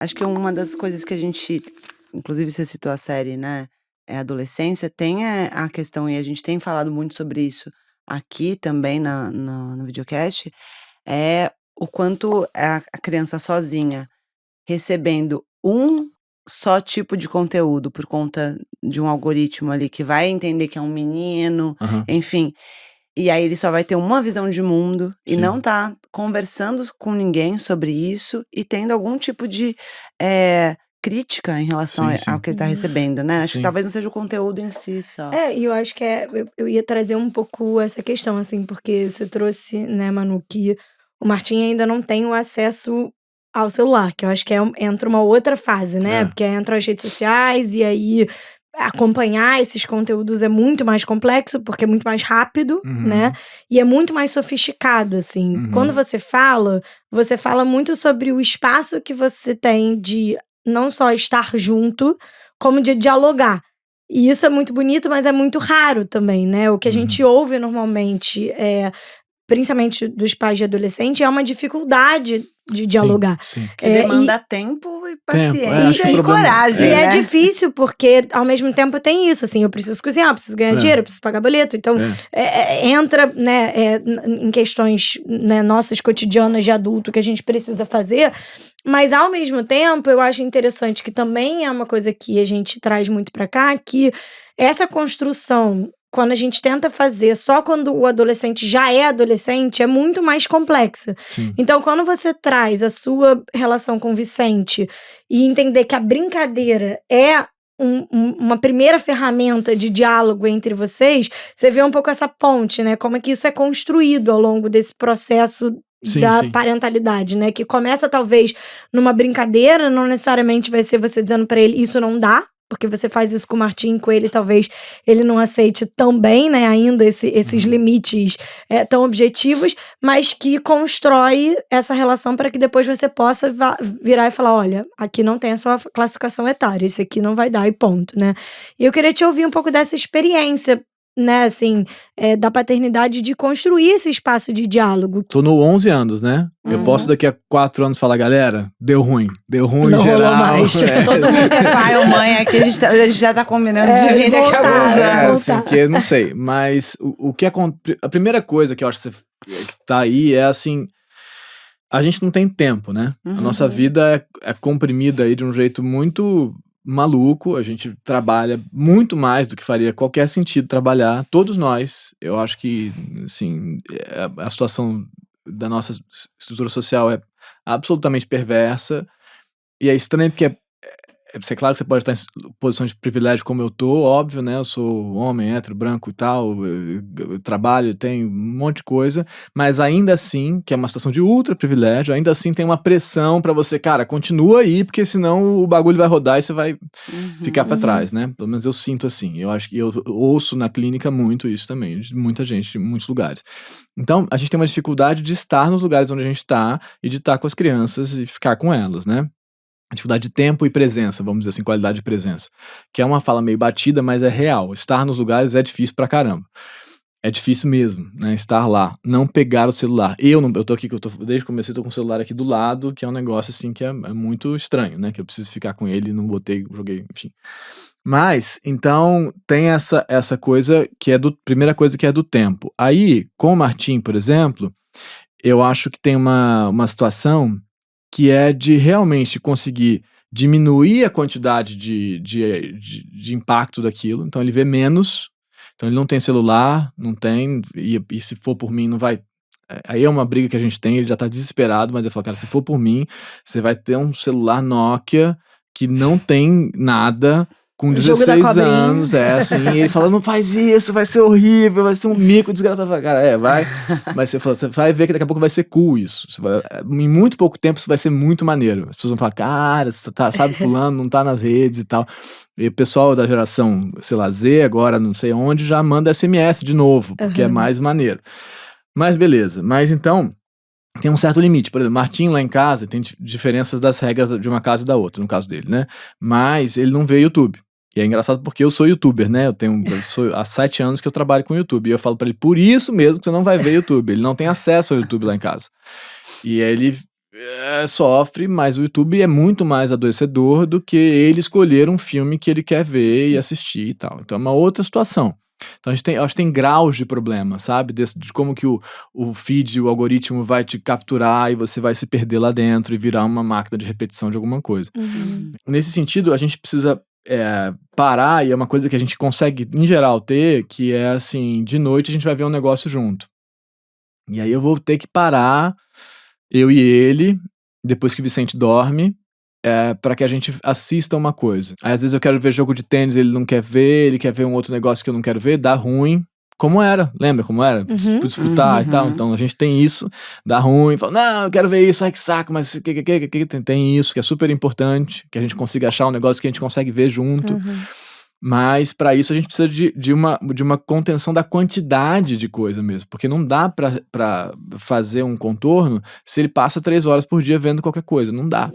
acho que uma das coisas que a gente, inclusive você citou a série, né, adolescência, tem a questão, e a gente tem falado muito sobre isso aqui também no videocast, é o quanto a criança sozinha, recebendo um só tipo de conteúdo por conta de um algoritmo ali que vai entender que é um menino, Aham. enfim, e aí ele só vai ter uma visão de mundo e Sim. não tá conversando com ninguém sobre isso e tendo algum tipo de, crítica em relação Sim, ao sim. que ele tá recebendo, né. Acho que Sim. talvez não seja o conteúdo em si só. E eu acho que eu ia trazer um pouco essa questão, assim, porque você trouxe, né, Manu, que o Martim ainda não tem o acesso ao celular, que eu acho que entra uma outra fase, né? É. Porque aí entram as redes sociais e aí acompanhar esses conteúdos é muito mais complexo, porque é muito mais rápido, né? E é muito mais sofisticado, assim. Quando você fala muito sobre o espaço que você tem de não só estar junto, como de dialogar. E isso é muito bonito, mas é muito raro também, né? O que a gente ouve normalmente, principalmente dos pais de adolescente, é uma dificuldade de dialogar. Sim. Que demanda tempo e paciência e coragem, E né? é difícil, porque ao mesmo tempo tem isso, assim, eu preciso cozinhar, eu preciso ganhar dinheiro, eu preciso pagar boleto. Então, entra, né, em questões, né, nossas cotidianas de adulto que a gente precisa fazer. Mas, ao mesmo tempo, eu acho interessante que também é uma coisa que a gente traz muito pra cá, que essa construção, quando a gente tenta fazer só quando o adolescente já é adolescente, é muito mais complexa. Sim. Então, quando você traz a sua relação com o Vicente e entender que a brincadeira é uma primeira ferramenta de diálogo entre vocês, você vê um pouco essa ponte, né? Como é que isso é construído ao longo desse processo da parentalidade, né? Que começa talvez numa brincadeira, não necessariamente vai ser você dizendo pra ele, isso não dá, porque você faz isso com o Martim, com ele, talvez ele não aceite tão bem, né, ainda esses limites tão objetivos, mas que constrói essa relação para que depois você possa virar e falar, olha, aqui não tem a sua classificação etária, esse aqui não vai dar e ponto, né? E eu queria te ouvir um pouco dessa experiência, né, assim, da paternidade, de construir esse espaço de diálogo. Tô no 11 anos, né? Eu posso daqui a 4 anos falar, galera, deu ruim não em geral. Rolou mais. Todo mundo que é pai ou mãe aqui, a gente já tá combinando de vir daqui a alguns anos. Porque, não sei, mas a primeira coisa que eu acho que tá aí é assim, a gente não tem tempo, né? A nossa vida é comprimida aí de um jeito muito maluco, a gente trabalha muito mais do que faria qualquer sentido trabalhar, todos nós. Eu acho que, assim, a situação da nossa estrutura social é absolutamente perversa, e é estranho porque é claro que você pode estar em posição de privilégio como eu tô, óbvio, né? Eu sou homem, hétero, branco e tal, eu trabalho, tenho um monte de coisa, mas ainda assim, que é uma situação de ultra privilégio, ainda assim tem uma pressão pra você, cara, continua aí, porque senão o bagulho vai rodar e você vai ficar pra trás, né? Pelo menos eu sinto assim. Eu acho que eu ouço na clínica muito isso também, de muita gente, de muitos lugares. Então, a gente tem uma dificuldade de estar nos lugares onde a gente tá e de estar com as crianças e ficar com elas, né? Dificuldade de tempo e presença, vamos dizer assim, qualidade de presença. Que é uma fala meio batida, mas é real. Estar nos lugares é difícil pra caramba. É difícil mesmo, né? Estar lá, não pegar o celular. Eu tô aqui, desde que comecei, tô com o celular aqui do lado, que é um negócio assim que é muito estranho, né? Que eu preciso ficar com ele, não botei, joguei, enfim. Mas, então, tem essa coisa que primeira coisa que é do tempo. Aí, com o Martim, por exemplo, eu acho que tem uma situação que é de realmente conseguir diminuir a quantidade de impacto daquilo. Então ele vê menos, então ele não tem celular, não tem, e se for por mim não vai... Aí é uma briga que a gente tem, ele já tá desesperado, mas eu falo, cara, se for por mim, você vai ter um celular Nokia que não tem nada, com 16 anos, assim, e ele fala, não faz isso, vai ser horrível, vai ser um mico desgraçado. Cara, vai, mas você vai ver que daqui a pouco vai ser cool isso. Em muito pouco tempo isso vai ser muito maneiro. As pessoas vão falar, cara, você sabe fulano, não tá nas redes e tal. E o pessoal da geração, sei lá, Z agora, não sei onde, já manda SMS de novo, porque é mais maneiro. Mas beleza, mas então... Tem um certo limite, por exemplo, Martim lá em casa tem diferenças das regras de uma casa e da outra, no caso dele, né? Mas ele não vê YouTube. E é engraçado porque eu sou youtuber, né? Há 7 anos que eu trabalho com YouTube. E eu falo pra ele, por isso mesmo que você não vai ver YouTube. Ele não tem acesso ao YouTube lá em casa. E aí sofre, mas o YouTube é muito mais adoecedor do que ele escolher um filme que ele quer ver Sim. e assistir e tal. Então é uma outra situação. Então eu acho que tem graus de problema, sabe? De como que o feed, o algoritmo vai te capturar e você vai se perder lá dentro e virar uma máquina de repetição de alguma coisa. Uhum. Nesse sentido, a gente precisa parar, e é uma coisa que a gente consegue, em geral, ter, que é assim, de noite a gente vai ver um negócio junto. E aí eu vou ter que parar, eu e ele, depois que o Vicente dorme, pra que a gente assista uma coisa. Aí às vezes eu quero ver jogo de tênis, ele não quer ver, ele quer ver um outro negócio que eu não quero ver, dá ruim. Como era, lembra como era? Uhum. Disputar e tal. Então a gente tem isso, dá ruim, fala, não, eu quero ver isso, ai que saco, mas tem isso, que é super importante, que a gente consiga achar um negócio que a gente consegue ver junto. Uhum. Mas para isso a gente precisa de uma contenção da quantidade de coisa mesmo, porque não dá para fazer um contorno se ele passa 3 horas por dia vendo qualquer coisa, não dá.